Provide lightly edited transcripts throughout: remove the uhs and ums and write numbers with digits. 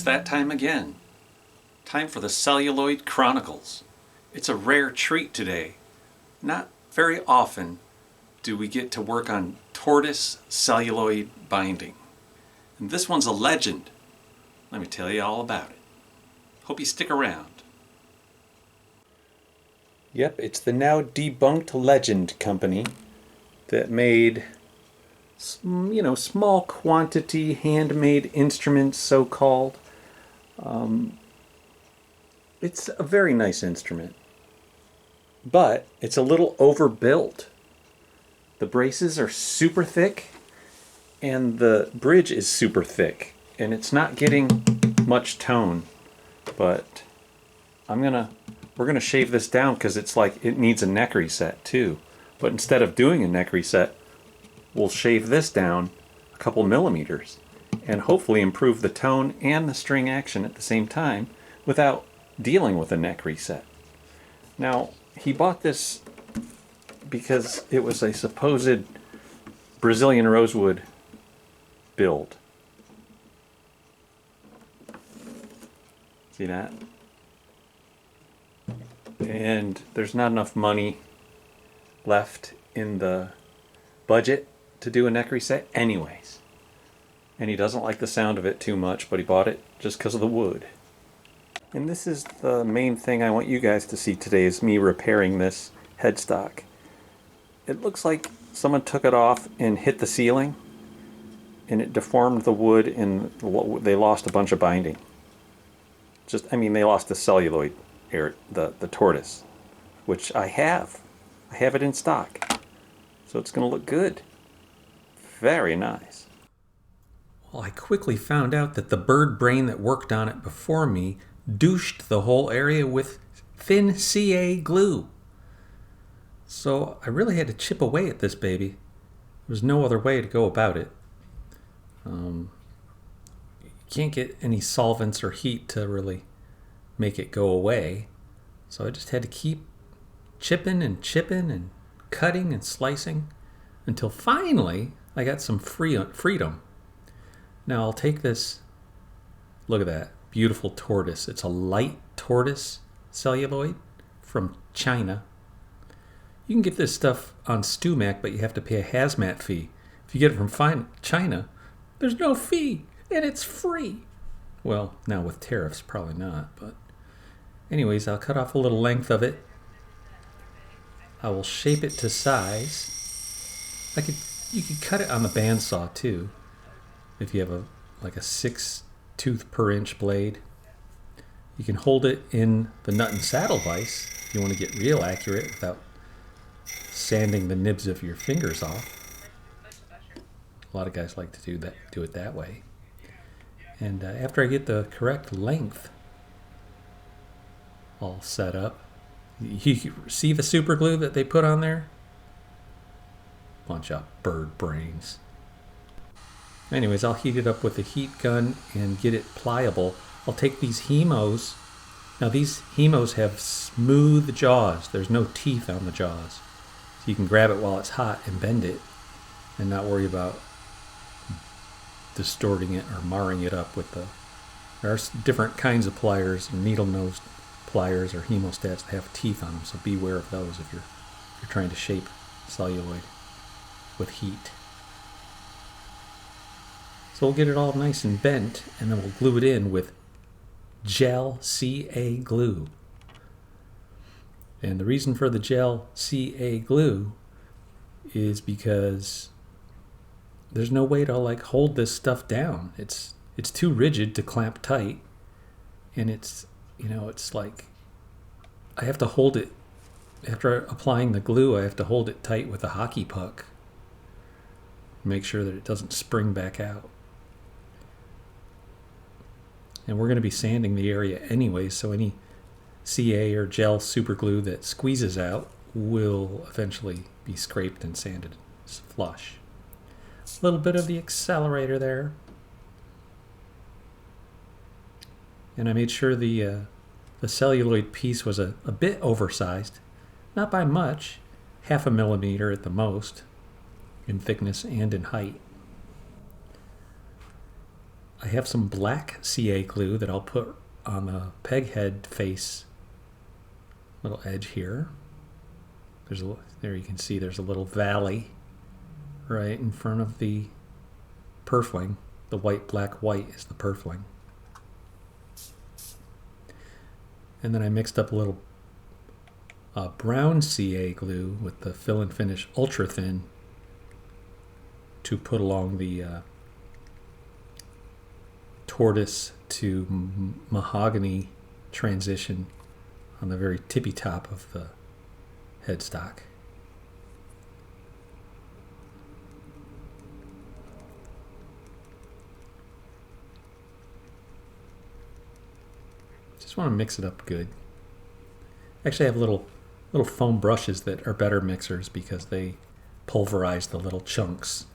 that time again. Time for the Celluloid Chronicles. It's a rare treat today. Not very often do we get to work on tortoise celluloid binding. And this one's a legend. Let me tell you all about it. Hope you stick around. Yep, it's the now debunked Legend company that made, small quantity handmade instruments, so-called. It's a very nice instrument, but it's a little overbuilt. The braces are super thick, and the bridge is super thick, and it's not getting much tone. But we're gonna shave this down because it's like it needs a neck reset too. But instead of doing a neck reset, we'll shave this down a couple millimeters and hopefully improve the tone and the string action at the same time without dealing with a neck reset. Now, he bought this because it was a supposed Brazilian rosewood build. See that? And there's not enough money left in the budget to do a neck reset anyways. And he doesn't like the sound of it too much, but he bought it just because of the wood. And this is the main thing I want you guys to see today, is me repairing this headstock. It looks like someone took it off and hit the ceiling, and it deformed the wood, and they lost a bunch of binding. They lost the celluloid, the tortoise, which I have. I have it in stock. So it's going to look good. Very nice. Well, I quickly found out that the bird brain that worked on it before me douched the whole area with thin CA glue. So I really had to chip away at this baby. There was no other way to go about it. You can't get any solvents or heat to really make it go away. So I just had to keep chipping and cutting and slicing until finally I got some freedom. Now I'll take this, look at that, beautiful tortoise. It's a light tortoise celluloid from China. You can get this stuff on StuMac, but you have to pay a hazmat fee. If you get it from China, there's no fee, and it's free. Well, now with tariffs, probably not, but anyways, I'll cut off a little length of it. I will shape it to size. You could cut it on the bandsaw too, if you have a 6-tooth per inch blade. You can hold it in the nut and saddle vise if you want to get real accurate without sanding the nibs of your fingers off. A lot of guys like to do it that way. And after I get the correct length all set up, you see the super glue that they put on there? Bunch of bird brains. Anyways, I'll heat it up with a heat gun and get it pliable. I'll take these hemos. Now these hemos have smooth jaws. There's no teeth on the jaws. So you can grab it while it's hot and bend it and not worry about distorting it or marring it up with there are different kinds of pliers, needle-nosed pliers or hemostats that have teeth on them, so beware of those if you're trying to shape celluloid with heat. So we'll get it all nice and bent, and then we'll glue it in with gel CA glue. And the reason for the gel CA glue is because there's no way to hold this stuff down. It's too rigid to clamp tight, and it's like I have to hold it after applying the glue. I have to hold it tight with a hockey puck. Make sure that it doesn't spring back out. And we're going to be sanding the area anyway, so any CA or gel super glue that squeezes out will eventually be scraped and sanded flush. A little bit of the accelerator there. And I made sure the celluloid piece was a bit oversized. Not by much, 0.5 millimeter at the most, in thickness and in height. I have some black CA glue that I'll put on the peg head face little edge here. There you can see there's a little valley right in front of the purfling. The white, black, white is the purfling. And then I mixed up a little brown CA glue with the Fill and Finish Ultra Thin to put along the tortoise to mahogany transition on the very tippy top of the headstock. Just want to mix it up good. Actually, I have little foam brushes that are better mixers because they pulverize the little chunks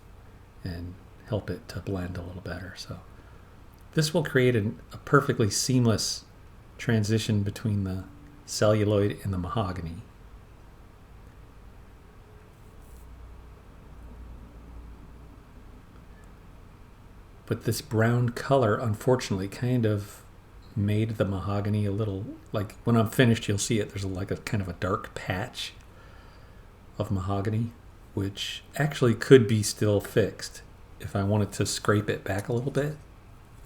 and help it to blend a little better. So this will create a perfectly seamless transition between the celluloid and the mahogany. But this brown color, unfortunately, kind of made the mahogany a little, like when I'm finished, you'll see it. There's like a kind of a dark patch of mahogany, which actually could be still fixed if I wanted to scrape it back a little bit,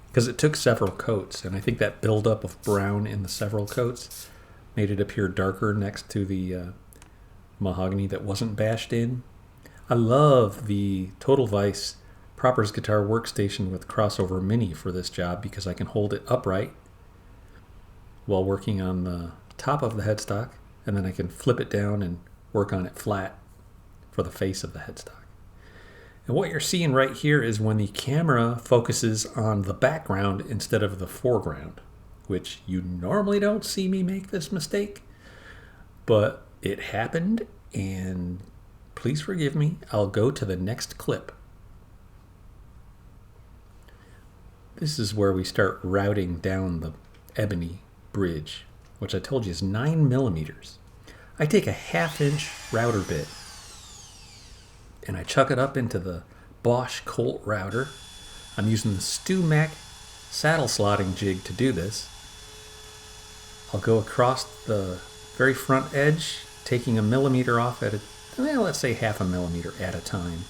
because it took several coats, and I think that buildup of brown in the several coats made it appear darker next to the mahogany that wasn't bashed in. I love the Total Vice Proppers Guitar Workstation with Crossover Mini for this job because I can hold it upright while working on the top of the headstock, and then I can flip it down and work on it flat for the face of the headstock. And what you're seeing right here is when the camera focuses on the background instead of the foreground, which you normally don't see me make this mistake, but it happened, and please forgive me. I'll go to the next clip. This is where we start routing down the ebony bridge, which I told you is 9 millimeters. I take a 1/2 inch router bit and I chuck it up into the Bosch Colt router. I'm using the Stu Mac saddle slotting jig to do this. I'll go across the very front edge, taking a millimeter off at let's say 1/2 millimeter at a time.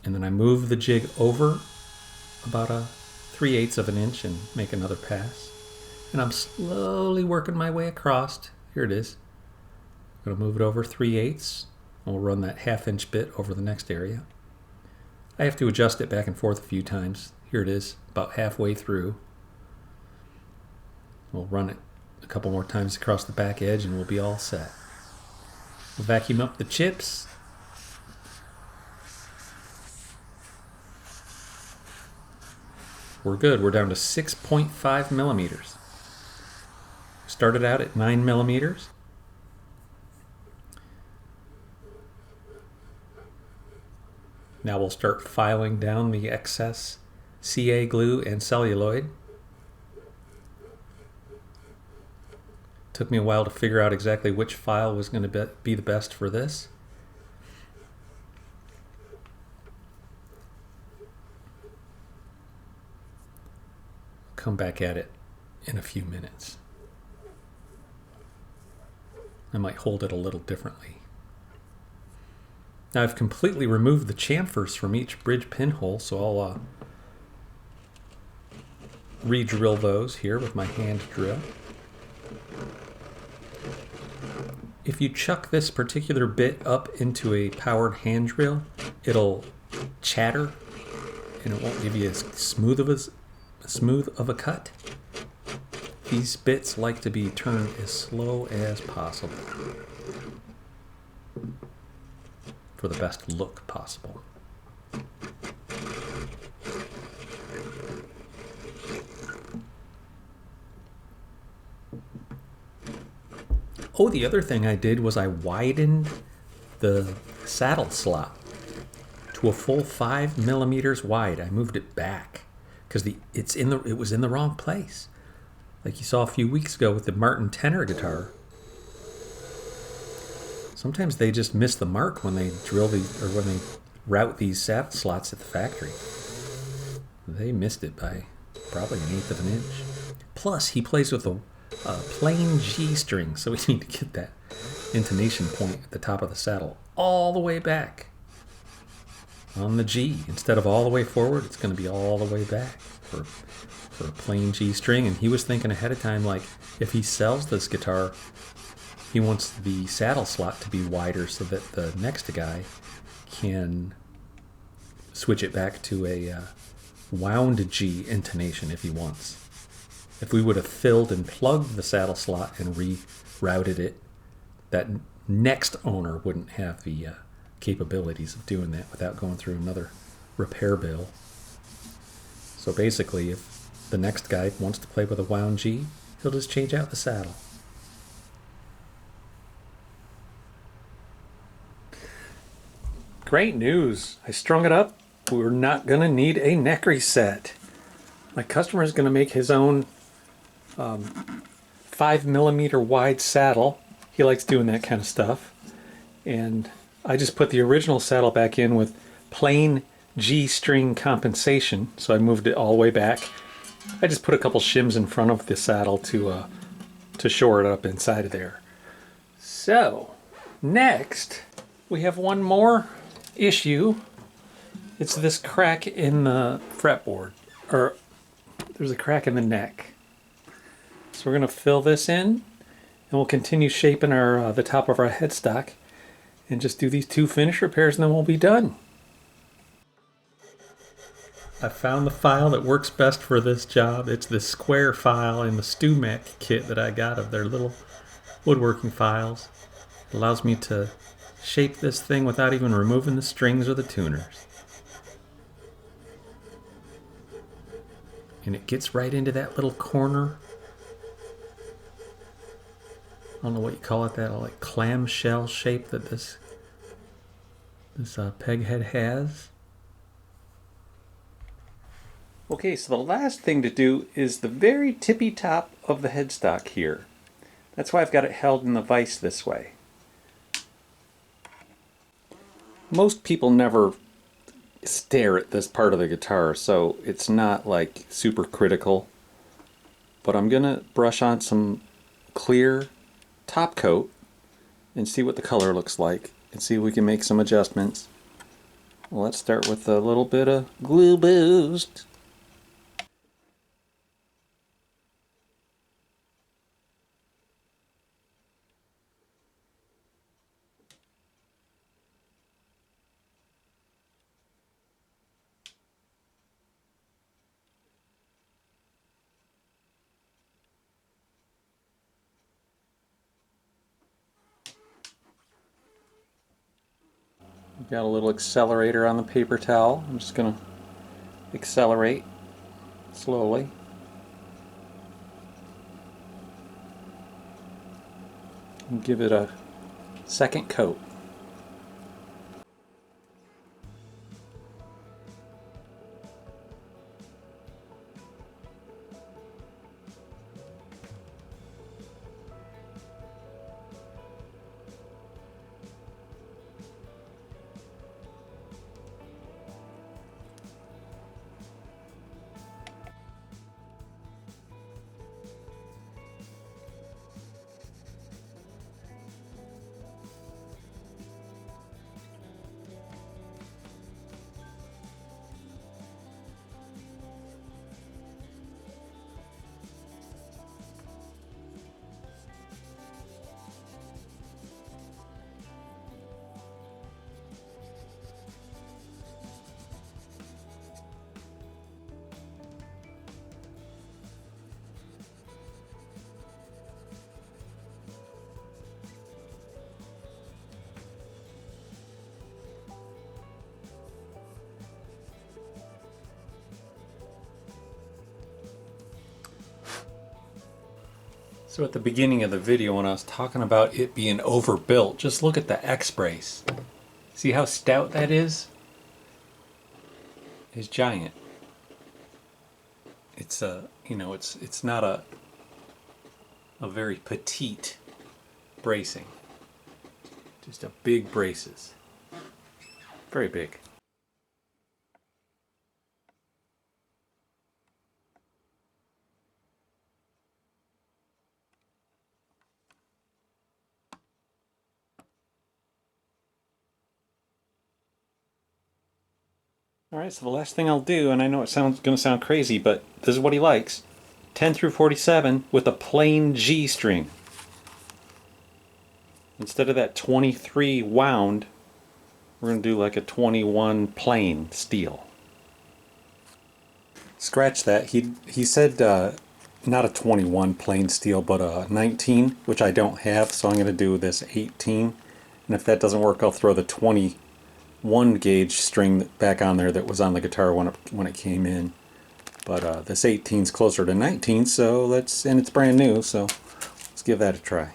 And then I move the jig over about a 3/8 of an inch and make another pass. And I'm slowly working my way across. Here it is. I'm going to move it over 3/8. And we'll run that 1/2 inch bit over the next area. I have to adjust it back and forth a few times. Here it is, about halfway through. We'll run it a couple more times across the back edge and we'll be all set. We'll vacuum up the chips. We're good. We're down to 6.5 millimeters. Started out at 9 millimeters. Now we'll start filing down the excess CA glue and celluloid. Took me a while to figure out exactly which file was going to be the best for this. Come back at it in a few minutes. I might hold it a little differently. Now I've completely removed the chamfers from each bridge pinhole, so I'll re-drill those here with my hand drill. If you chuck this particular bit up into a powered hand drill, it'll chatter and it won't give you as smooth of a cut. These bits like to be turned as slow as possible for the best look possible. Oh, the other thing I did was I widened the saddle slot to a full 5 millimeters wide. I moved it back because it was in the wrong place. Like you saw a few weeks ago with the Martin tenor guitar. Sometimes they just miss the mark when they drill when they route these saddle slots at the factory. They missed it by probably 1/8 of an inch. Plus, he plays with a plain G string, so we need to get that intonation point at the top of the saddle all the way back on the G. Instead of all the way forward, it's going to be all the way back for a plain G string. And he was thinking ahead of time, like, if he sells this guitar, he wants the saddle slot to be wider so that the next guy can switch it back to a wound G intonation if he wants. If we would have filled and plugged the saddle slot and rerouted it, that next owner wouldn't have the capabilities of doing that without going through another repair bill. So basically, if the next guy wants to play with a wound G, he'll just change out the saddle. Great news. I strung it up. We're not going to need a neck reset. My customer is going to make his own 5mm wide saddle. He likes doing that kind of stuff. And I just put the original saddle back in with plain G string compensation. So I moved it all the way back. I just put a couple shims in front of the saddle to shore it up inside of there. So next we have one more issue. It's this crack in the fretboard, or there's a crack in the neck. So we're going to fill this in, and we'll continue shaping our the top of our headstock, and just do these 2 finish repairs, and then we'll be done. I found the file that works best for this job. It's the square file in the StewMac kit that I got of their little woodworking files. It allows me to shape this thing without even removing the strings or the tuners. And it gets right into that little corner. I don't know what you call it, that like clamshell shape that this peg head has. Okay, so the last thing to do is the very tippy top of the headstock here. That's why I've got it held in the vise this way. Most people never stare at this part of the guitar, so it's not like super critical. But I'm gonna brush on some clear top coat and see what the color looks like and see if we can make some adjustments. Well, let's start with a little bit of glue boost. Got a little accelerator on the paper towel. I'm just going to accelerate slowly. And give it a second coat. So at the beginning of the video when I was talking about it being overbuilt, just look at the X-brace. See how stout that is? It's giant. It's it's not a very petite bracing. Just a big braces. Very big. Alright, so the last thing I'll do, and I know it's going to sound crazy, but this is what he likes. 10 through 47 with a plain G string. Instead of that 23 wound, we're going to do like a 21 plain steel. Scratch that. He said not a 21 plain steel, but a 19, which I don't have, so I'm going to do this 18. And if that doesn't work, I'll throw the 21 gauge string back on there that was on the guitar when it came in. But this 18 is closer to 19, so and it's brand new, so let's give that a try.